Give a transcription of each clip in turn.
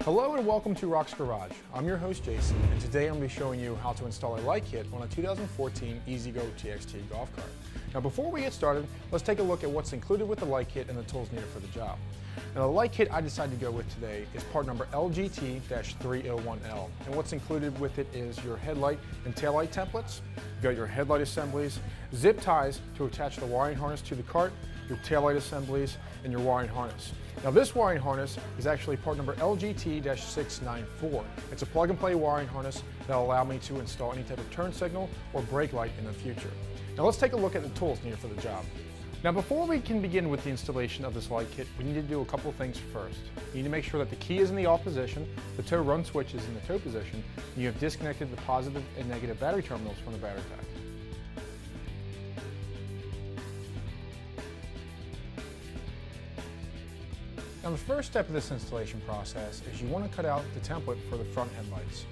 Hello and welcome to RHOX Garage. I'm your host Jason, and today I'm going to be showing you how to install a light kit on a 2014 E-Z-Go TXT golf cart. Now before we get started, let's take a look at what's included with the light kit and the tools needed for the job. Now the light kit I decided to go with today is part number LGT-301L, and what's included with it is your headlight and taillight templates. You've got your headlight assemblies, zip ties to attach the wiring harness to the cart, your taillight assemblies, and your wiring harness. Now this wiring harness is actually part number LGT-694. It's a plug and play wiring harness that will allow me to install any type of turn signal or brake light in the future. Now let's take a look at the tools needed for the job. Now before we can begin with the installation of this light kit, we need to do a couple of things first. You need to make sure that the key is in the off position, the tow run switch is in the tow position, and you have disconnected the positive and negative battery terminals from the battery pack. Now the first step of this installation process is you want to cut out the template for the front headlights.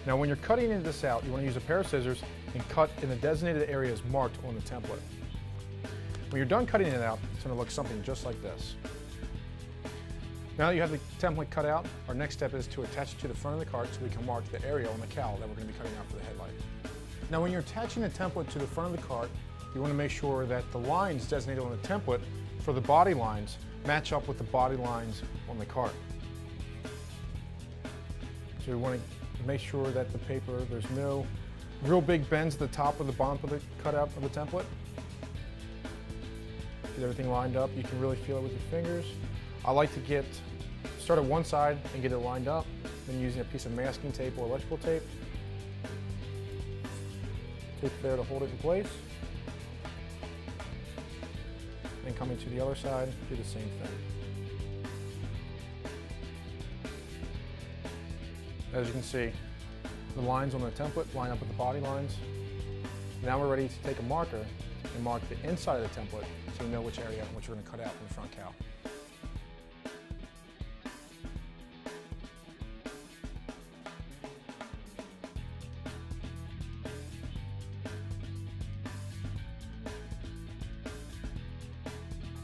Now when you're cutting this out, you want to use a pair of scissors and cut in the designated areas marked on the template. When you're done cutting it out, it's going to look something just like this. Now that you have the template cut out, our next step is to attach it to the front of the cart so we can mark the area on the cowl that we're going to be cutting out for the headlight. Now when you're attaching the template to the front of the cart, you want to make sure that the lines designated on the template for the body lines match up with the body lines on the cart. So you want to make sure that the paper, there's no real big bends at the top or the bottom of the cutout of the template. Get everything lined up. You can really feel it with your fingers. I like to start at one side and get it lined up, then using a piece of masking tape or electrical tape. Tape there to hold it in place. Then coming to the other side, do the same thing. As you can see, the lines on the template line up with the body lines. Now we're ready to take a marker and mark the inside of the template so we know which area which we're going to cut out from the front cowl.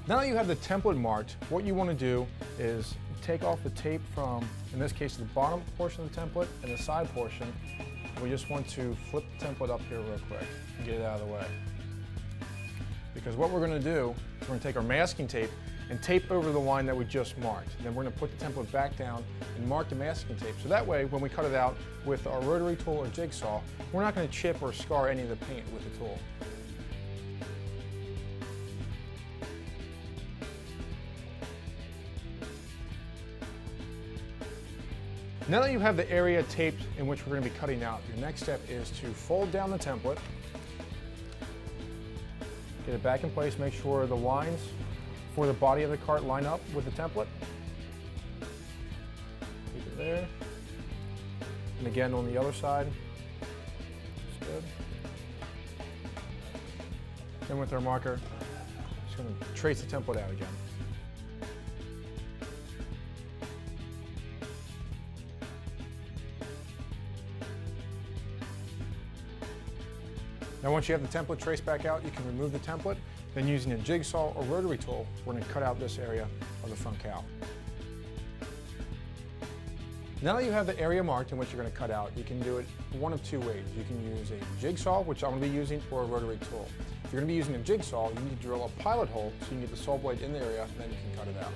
Now that you have the template marked, what you want to do is take off the tape from, in this case, the bottom portion of the template and the side portion. We just want to flip the template up here real quick and get it out of the way. Because what we're going to do is we're going to take our masking tape and tape over the line that we just marked. And then we're going to put the template back down and mark the masking tape. So that way, when we cut it out with our rotary tool or jigsaw, we're not going to chip or scar any of the paint with the tool. Now that you have the area taped in which we're going to be cutting out, your next step is to fold down the template, get it back in place, make sure the lines for the body of the cart line up with the template. Keep it there. And again on the other side. That's good. Then with our marker, just going to trace the template out again. Now once you have the template traced back out, you can remove the template. Then using a jigsaw or rotary tool, we're going to cut out this area of the front cowl. Now that you have the area marked in which you're going to cut out, you can do it one of two ways. You can use a jigsaw, which I'm going to be using, or a rotary tool. If you're going to be using a jigsaw, you need to drill a pilot hole so you can get the saw blade in the area, and then you can cut it out.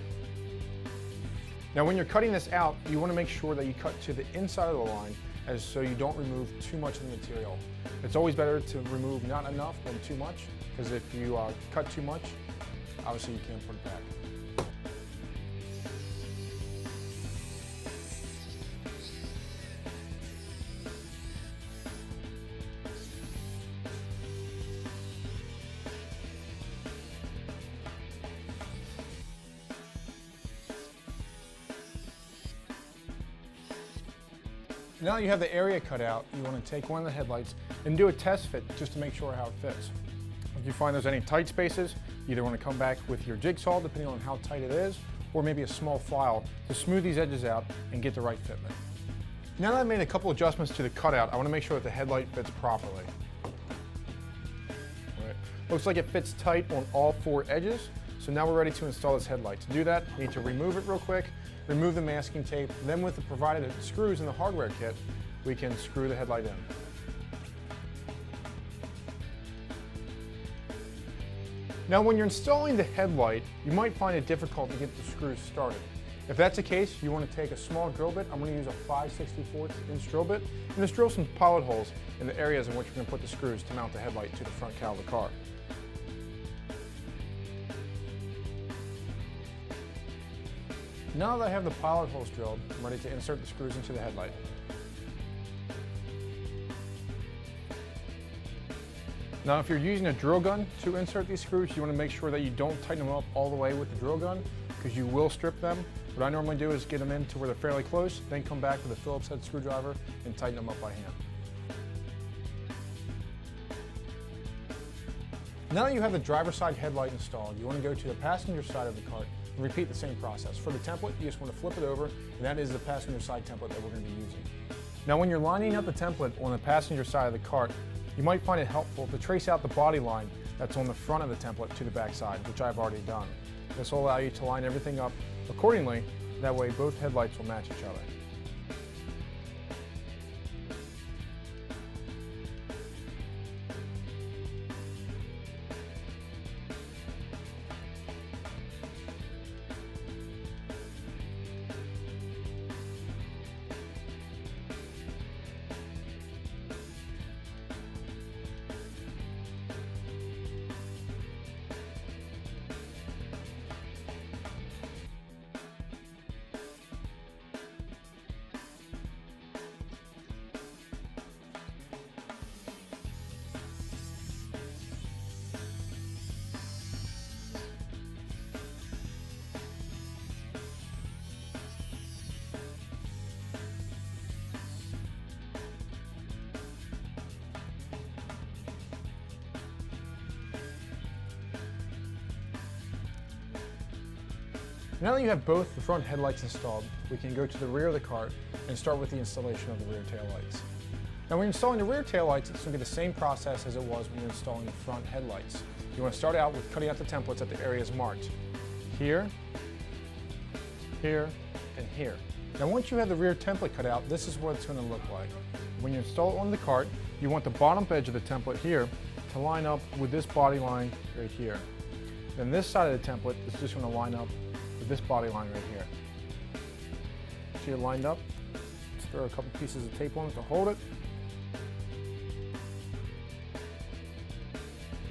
Now when you're cutting this out, you want to make sure that you cut to the inside of the line, so you don't remove too much of the material. It's always better to remove not enough than too much, because if you cut too much, obviously you can't put it back. Now that you have the area cut out, you want to take one of the headlights and do a test fit just to make sure how it fits. If you find there's any tight spaces, you either want to come back with your jigsaw, depending on how tight it is, or maybe a small file to smooth these edges out and get the right fitment. Now that I've made a couple adjustments to the cutout, I want to make sure that the headlight fits properly. Right. Looks like it fits tight on all four edges, so now we're ready to install this headlight. To do that, you need to remove it real quick, remove the masking tape, then with the provided screws in the hardware kit, we can screw the headlight in. Now when you're installing the headlight, you might find it difficult to get the screws started. If that's the case, you want to take a small drill bit. I'm going to use a 5/64 inch drill bit and just drill some pilot holes in the areas in which we're going to put the screws to mount the headlight to the front cowl of the car. Now that I have the pilot holes drilled, I'm ready to insert the screws into the headlight. Now if you're using a drill gun to insert these screws, you want to make sure that you don't tighten them up all the way with the drill gun because you will strip them. What I normally do is get them in to where they're fairly close, then come back with a Phillips head screwdriver and tighten them up by hand. Now that you have the driver's side headlight installed, you want to go to the passenger side of the cart and repeat the same process. For the template, you just want to flip it over, and that is the passenger side template that we're going to be using. Now when you're lining up the template on the passenger side of the cart, you might find it helpful to trace out the body line that's on the front of the template to the back side, which I've already done. This will allow you to line everything up accordingly, that way both headlights will match each other. Now that you have both the front headlights installed, we can go to the rear of the cart and start with the installation of the rear tail lights. Now when you're installing the rear tail lights, it's going to be the same process as it was when you're installing the front headlights. You want to start out with cutting out the templates at the areas marked here, here, and here. Now once you have the rear template cut out, this is what it's going to look like. When you install it on the cart, you want the bottom edge of the template here to line up with this body line right here. Then this side of the template is just going to line up with this body line right here. See it lined up? Let's throw a couple pieces of tape on it to hold it.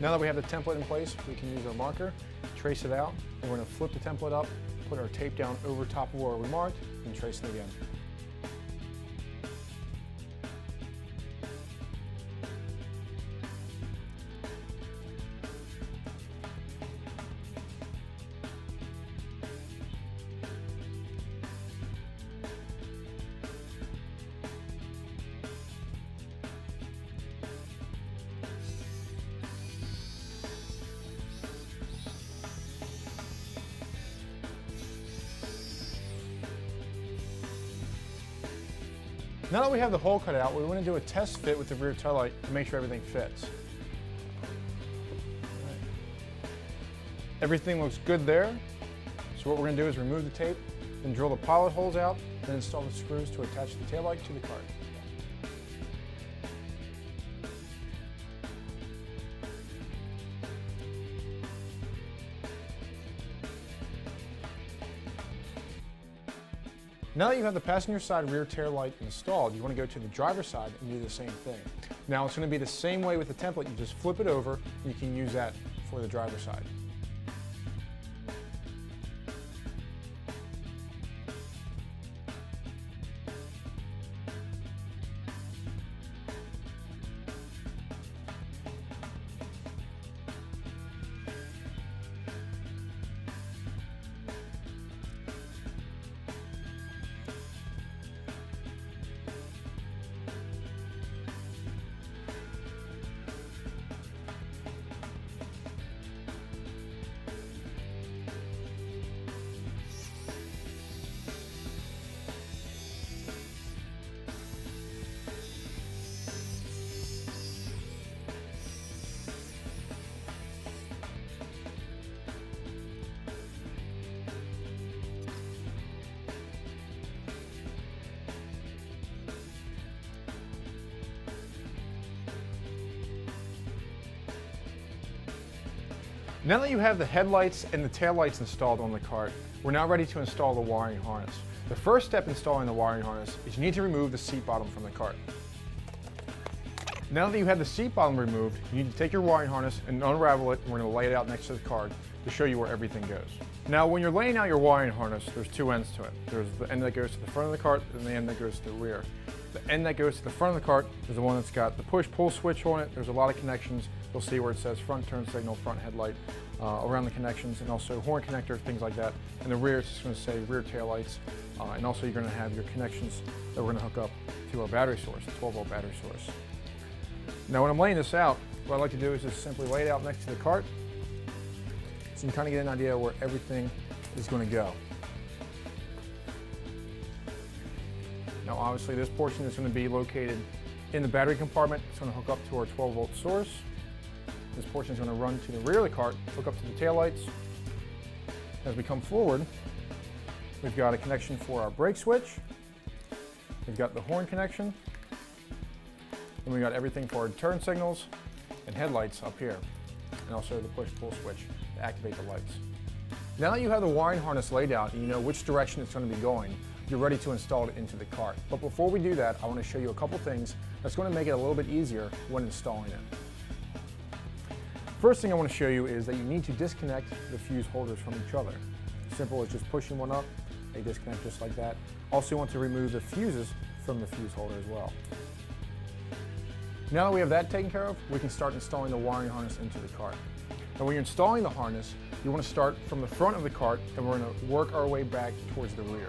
Now that we have the template in place, we can use our marker, trace it out, and we're going to flip the template up, put our tape down over top of where we marked, and trace it again. Now that we have the hole cut out, we want to do a test fit with the rear tail light to make sure everything fits. Right. Everything looks good there. So what we're going to do is remove the tape, then drill the pilot holes out, then install the screws to attach the tail light to the cart. Now that you have the passenger side rear tail light installed, you want to go to the driver's side and do the same thing. Now it's going to be the same way with the template. You just flip it over and you can use that for the driver's side. Now that you have the headlights and the taillights installed on the cart, we're now ready to install the wiring harness. The first step in installing the wiring harness is you need to remove the seat bottom from the cart. Now that you have the seat bottom removed, you need to take your wiring harness and unravel it, and we're going to lay it out next to the cart to show you where everything goes. Now when you're laying out your wiring harness, there's two ends to it. There's the end that goes to the front of the cart and the end that goes to the rear. The end that goes to the front of the cart is the one that's got the push-pull switch on it. There's a lot of connections. You'll see where it says front turn signal, front headlight, around the connections, and also horn connector, things like that. And the rear is just going to say rear taillights, and also you're going to have your connections that we're going to hook up to our battery source, the 12-volt battery source. Now when I'm laying this out, what I like to do is just simply lay it out next to the cart, so you can kind of get an idea where everything is going to go. Now obviously this portion is going to be located in the battery compartment. It's going to hook up to our 12-volt source. This portion is going to run to the rear of the cart, hook up to the taillights. As we come forward, we've got a connection for our brake switch. We've got the horn connection. And we've got everything for our turn signals and headlights up here. And also the push-pull switch to activate the lights. Now that you have the wiring harness laid out and you know which direction it's going to be going, you're ready to install it into the cart. But before we do that, I want to show you a couple things that's going to make it a little bit easier when installing it. First thing I want to show you is that you need to disconnect the fuse holders from each other. Simple as just pushing one up, they disconnect just like that. Also, you want to remove the fuses from the fuse holder as well. Now that we have that taken care of, we can start installing the wiring harness into the cart. And when you're installing the harness, you want to start from the front of the cart and we're going to work our way back towards the rear.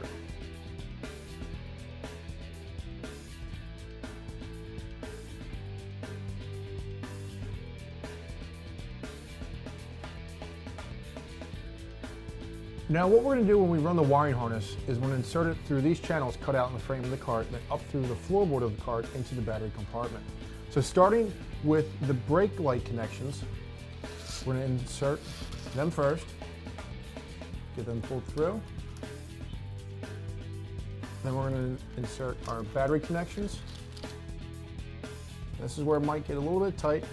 Now what we're going to do when we run the wiring harness is we're going to insert it through these channels cut out in the frame of the cart, then up through the floorboard of the cart into the battery compartment. So starting with the brake light connections, we're going to insert them first, get them pulled through. Then we're going to insert our battery connections. This is where it might get a little bit tight,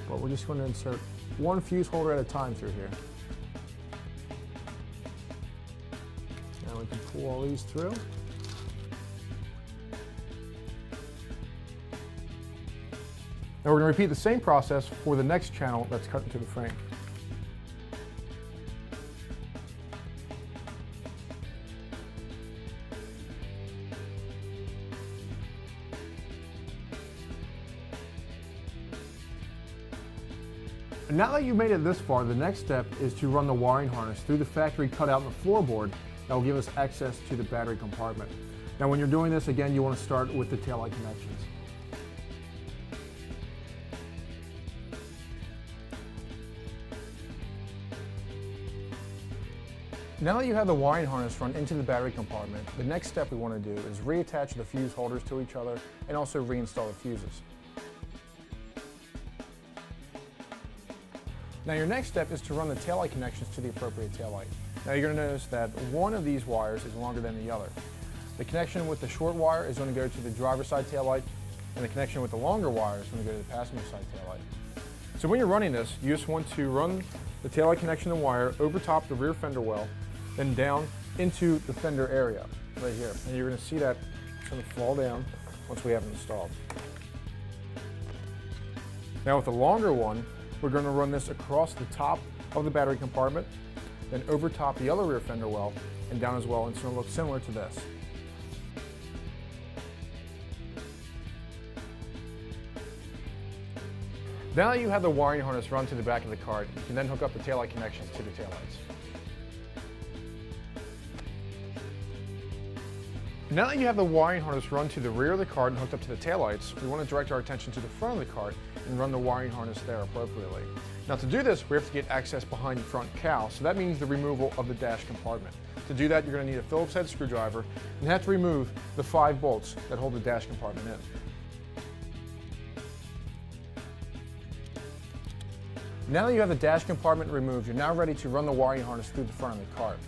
but we're just going to insert one fuse holder at a time through here. Now we can pull all these through. Now we're going to repeat the same process for the next channel that's cut into the frame. And now that you've made it this far, the next step is to run the wiring harness through the factory cutout in the floorboard that will give us access to the battery compartment. Now when you're doing this, again, you want to start with the taillight connections. Now that you have the wiring harness run into the battery compartment, the next step we want to do is reattach the fuse holders to each other and also reinstall the fuses. Now your next step is to run the taillight connections to the appropriate taillight. Now you're going to notice that one of these wires is longer than the other. The connection with the short wire is going to go to the driver's side taillight, and the connection with the longer wire is going to go to the passenger side taillight. So when you're running this, you just want to run the taillight connection and wire over top the rear fender well, then down into the fender area right here. And you're going to see that it's going to fall down once we have it installed. Now with the longer one, we're going to run this across the top of the battery compartment, then over top the other rear fender well, and down as well, and it's going to look similar to this. Now that you have the wiring harness run to the back of the cart, you can then hook up the taillight connections to the taillights. Now that you have the wiring harness run to the rear of the cart and hooked up to the taillights, we want to direct our attention to the front of the cart and run the wiring harness there appropriately. Now to do this, we have to get access behind the front cowl, so that means the removal of the dash compartment. To do that, you're going to need a Phillips head screwdriver and have to remove the 5 bolts that hold the dash compartment in. Now that you have the dash compartment removed, you're now ready to run the wiring harness through the front of the cart.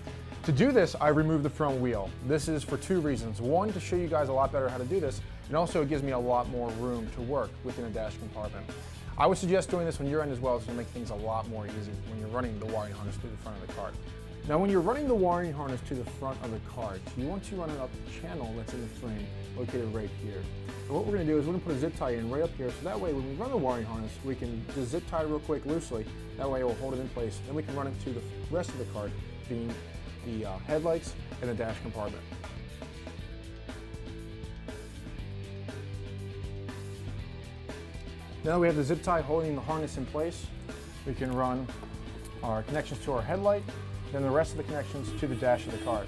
To do this, I removed the front wheel. This is for 2 reasons. One, to show you guys a lot better how to do this, and also it gives me a lot more room to work within a dash compartment. I would suggest doing this on your end as well, so to make things a lot more easy when you're running the wiring harness through the front of the cart. Now when you're running the wiring harness to the front of the cart, you want to run it up the channel that's in the frame, located right here. And what we're going to do is we're going to put a zip tie in right up here, so that way when we run the wiring harness, we can just zip tie it real quick loosely, that way it will hold it in place, then we can run it to the rest of the cart, being the headlights and the dash compartment. Now that we have the zip tie holding the harness in place, we can run our connections to our headlight, then the rest of the connections to the dash of the cart.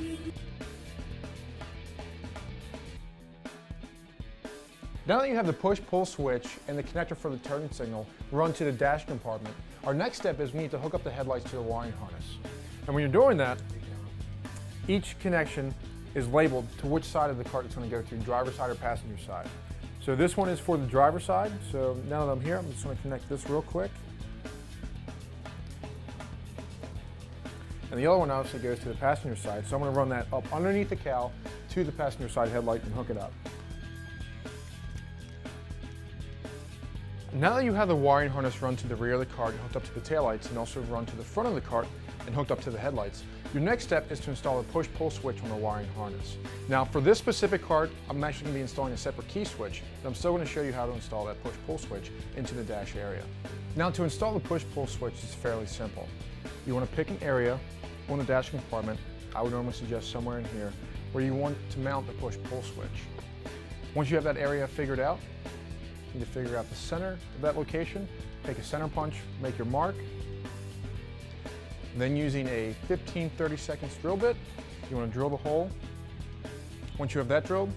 Now that you have the push-pull switch and the connector for the turn signal run to the dash compartment, our next step is we need to hook up the headlights to the wiring harness. And when you're doing that, each connection is labeled to which side of the cart it's going to go to, driver side or passenger side. So this one is for the driver side, so now that I'm here, I'm just going to connect this real quick. And the other one obviously goes to the passenger side, so I'm going to run that up underneath the cowl to the passenger side headlight and hook it up. Now that you have the wiring harness run to the rear of the cart and hooked up to the taillights and also run to the front of the cart and hooked up to the headlights, your next step is to install a push-pull switch on the wiring harness. Now for this specific cart, I'm actually going to be installing a separate key switch, but I'm still going to show you how to install that push-pull switch into the dash area. Now to install the push-pull switch is fairly simple. You want to pick an area on the dash compartment, I would normally suggest somewhere in here, where you want to mount the push-pull switch. Once you have that area figured out, you need to figure out the center of that location, take a center punch, make your mark. Then using a 15-30 seconds drill bit, you want to drill the hole. Once you have that drilled,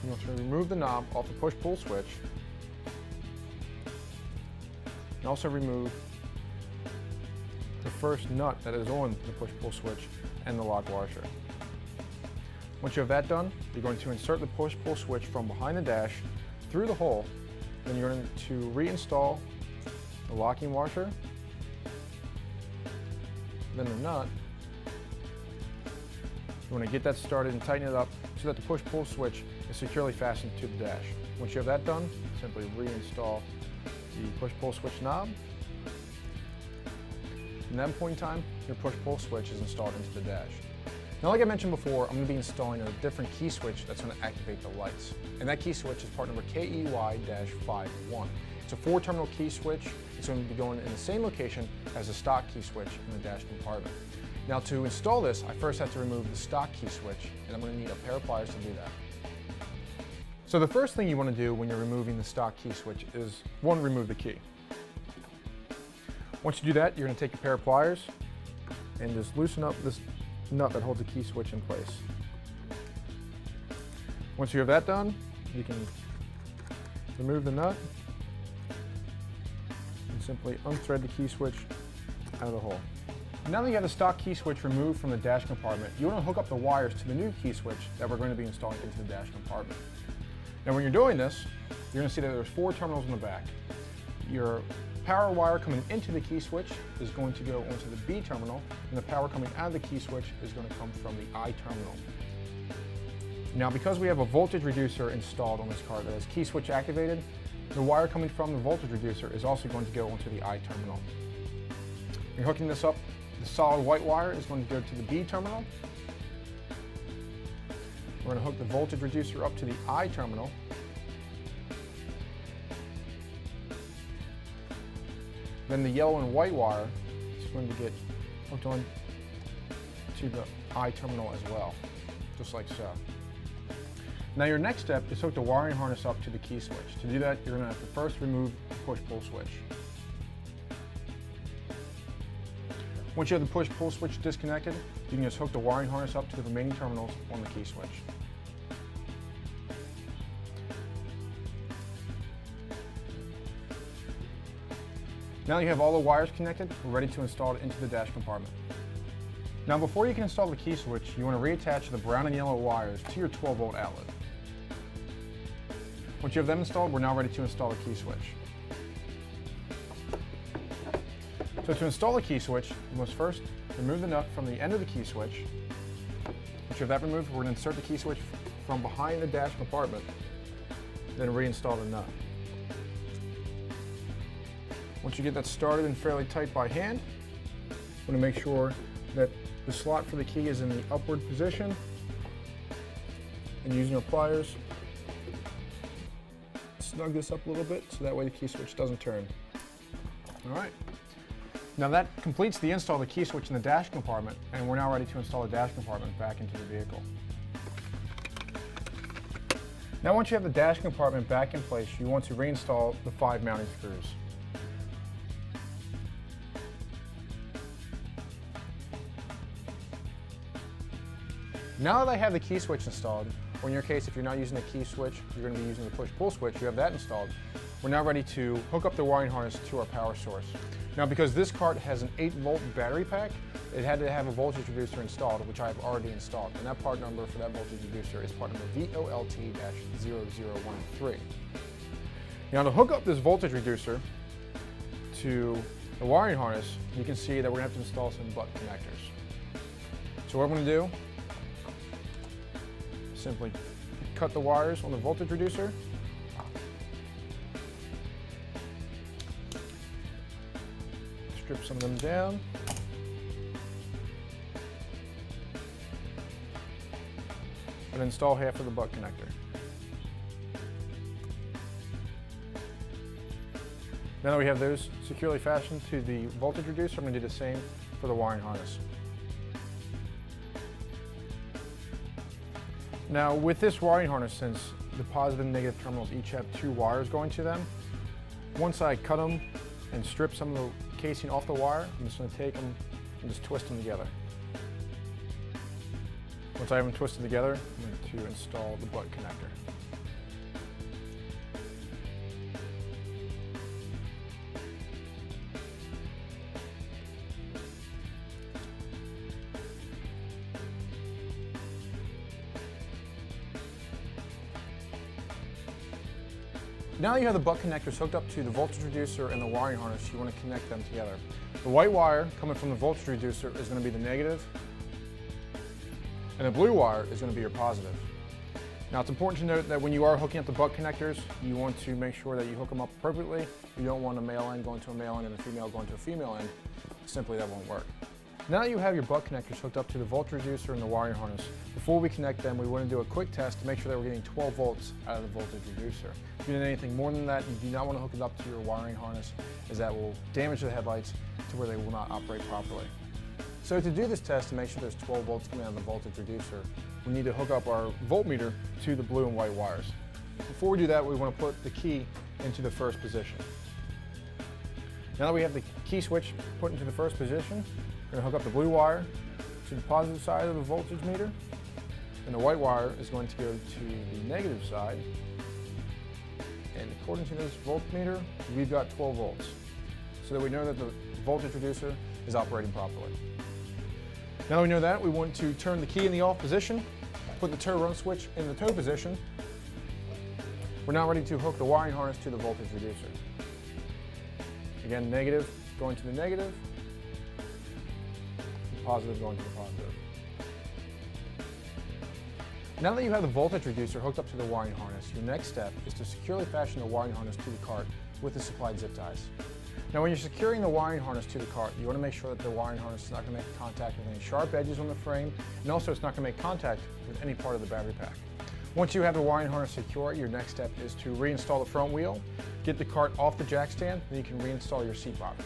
you want to remove the knob off the push-pull switch and also remove the first nut that is on the push-pull switch and the lock washer. Once you have that done, you're going to insert the push-pull switch from behind the dash through the hole, then you're going to reinstall the locking washer, then the nut. You want to get that started and tighten it up so that the push-pull switch is securely fastened to the dash. Once you have that done, simply reinstall the push-pull switch knob. At that point in time, your push-pull switch is installed into the dash. Now, like I mentioned before, I'm going to be installing a different key switch that's going to activate the lights. And that key switch is part number KEY-51. It's a 4-terminal key switch. It's going to be going in the same location as the stock key switch in the dash compartment. Now, to install this, I first have to remove the stock key switch, and I'm going to need a pair of pliers to do that. So the first thing you want to do when you're removing the stock key switch is, one, remove the key. Once you do that, you're going to take a pair of pliers and just loosen up this nut that holds the key switch in place. Once you have that done, you can remove the nut and simply unthread the key switch out of the hole. Now that you have the stock key switch removed from the dash compartment, you want to hook up the wires to the new key switch that we're going to be installing into the dash compartment. Now when you're doing this, you're going to see that there's 4 terminals in the back. Your power wire coming into the key switch is going to go onto the B terminal, and the power coming out of the key switch is going to come from the I terminal. Now because we have a voltage reducer installed on this card that is key switch activated, the wire coming from the voltage reducer is also going to go onto the I terminal. You're hooking this up, the solid white wire is going to go to the B terminal. We're going to hook the voltage reducer up to the I terminal. Then the yellow and white wire is going to get hooked on to the I terminal as well, just like so. Now your next step is hook the wiring harness up to the key switch. To do that, you're going to have to first remove the push-pull switch. Once you have the push-pull switch disconnected, you can just hook the wiring harness up to the remaining terminals on the key switch. Now that you have all the wires connected, we're ready to install it into the dash compartment. Now before you can install the key switch, you want to reattach the brown and yellow wires to your 12-volt outlet. Once you have them installed, we're now ready to install the key switch. So to install the key switch, you must first remove the nut from the end of the key switch. Once you have that removed, we're going to insert the key switch from behind the dash compartment, then reinstall the nut. Once you get that started and fairly tight by hand, I'm going to make sure that the slot for the key is in the upward position, and using your pliers, snug this up a little bit so that way the key switch doesn't turn. All right. Now that completes the install of the key switch in the dash compartment, and we're now ready to install the dash compartment back into the vehicle. Now once you have the dash compartment back in place, you want to reinstall the 5 mounting screws. Now that I have the key switch installed, or in your case, if you're not using the key switch, you're going to be using the push-pull switch, you have that installed, we're now ready to hook up the wiring harness to our power source. Now because this cart has an 8-volt battery pack, it had to have a voltage reducer installed, which I have already installed. And that part number for that voltage reducer is part number VOLT-0013. Now to hook up this voltage reducer to the wiring harness, you can see that we're going to have to install some butt connectors. So what I'm going to do, simply cut the wires on the voltage reducer. Strip some of them down. And install half of the butt connector. Now that we have those securely fastened to the voltage reducer, I'm going to do the same for the wiring harness. Now with this wiring harness, since the positive and negative terminals each have 2 wires going to them, once I cut them and strip some of the casing off the wire, I'm just going to take them and just twist them together. Once I have them twisted together, I'm going to install the butt connector. Now that you have the butt connectors hooked up to the voltage reducer and the wiring harness, you want to connect them together. The white wire coming from the voltage reducer is going to be the negative, and the blue wire is going to be your positive. Now it's important to note that when you are hooking up the butt connectors, you want to make sure that you hook them up appropriately. You don't want a male end going to a male end and a female going to a female end. Simply that won't work. Now that you have your butt connectors hooked up to the voltage reducer and the wiring harness, before we connect them, we want to do a quick test to make sure that we're getting 12 volts out of the voltage reducer. If you need anything more than that, you do not want to hook it up to your wiring harness, as that will damage the headlights to where they will not operate properly. So to do this test, to make sure there's 12 volts coming out of the voltage reducer, we need to hook up our voltmeter to the blue and white wires. Before we do that, we want to put the key into the first position. Now that we have the key switch put into the first position, we're going to hook up the blue wire to the positive side of the voltage meter, and the white wire is going to go to the negative side. And according to this voltmeter, we've got 12 volts, so that we know that the voltage reducer is operating properly. Now that we know that, we want to turn the key in the off position, put the tow run switch in the tow position. We're now ready to hook the wiring harness to the voltage reducer. Again, negative going to the negative, positive going to the positive. Now that you have the voltage reducer hooked up to the wiring harness, your next step is to securely fasten the wiring harness to the cart with the supplied zip ties. Now when you're securing the wiring harness to the cart, you want to make sure that the wiring harness is not going to make contact with any sharp edges on the frame, and also it's not going to make contact with any part of the battery pack. Once you have the wiring harness secure, your next step is to reinstall the front wheel, get the cart off the jack stand, then you can reinstall your seat bottom.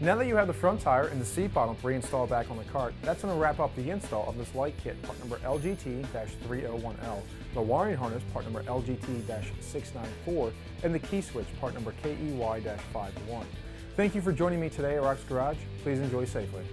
Now that you have the front tire and the seat bottom reinstalled back on the cart, that's going to wrap up the install of this light kit, part number LGT-301L, the wiring harness, part number LGT-694, and the key switch, part number KEY-51. Thank you for joining me today at RHOX Garage. Please enjoy safely.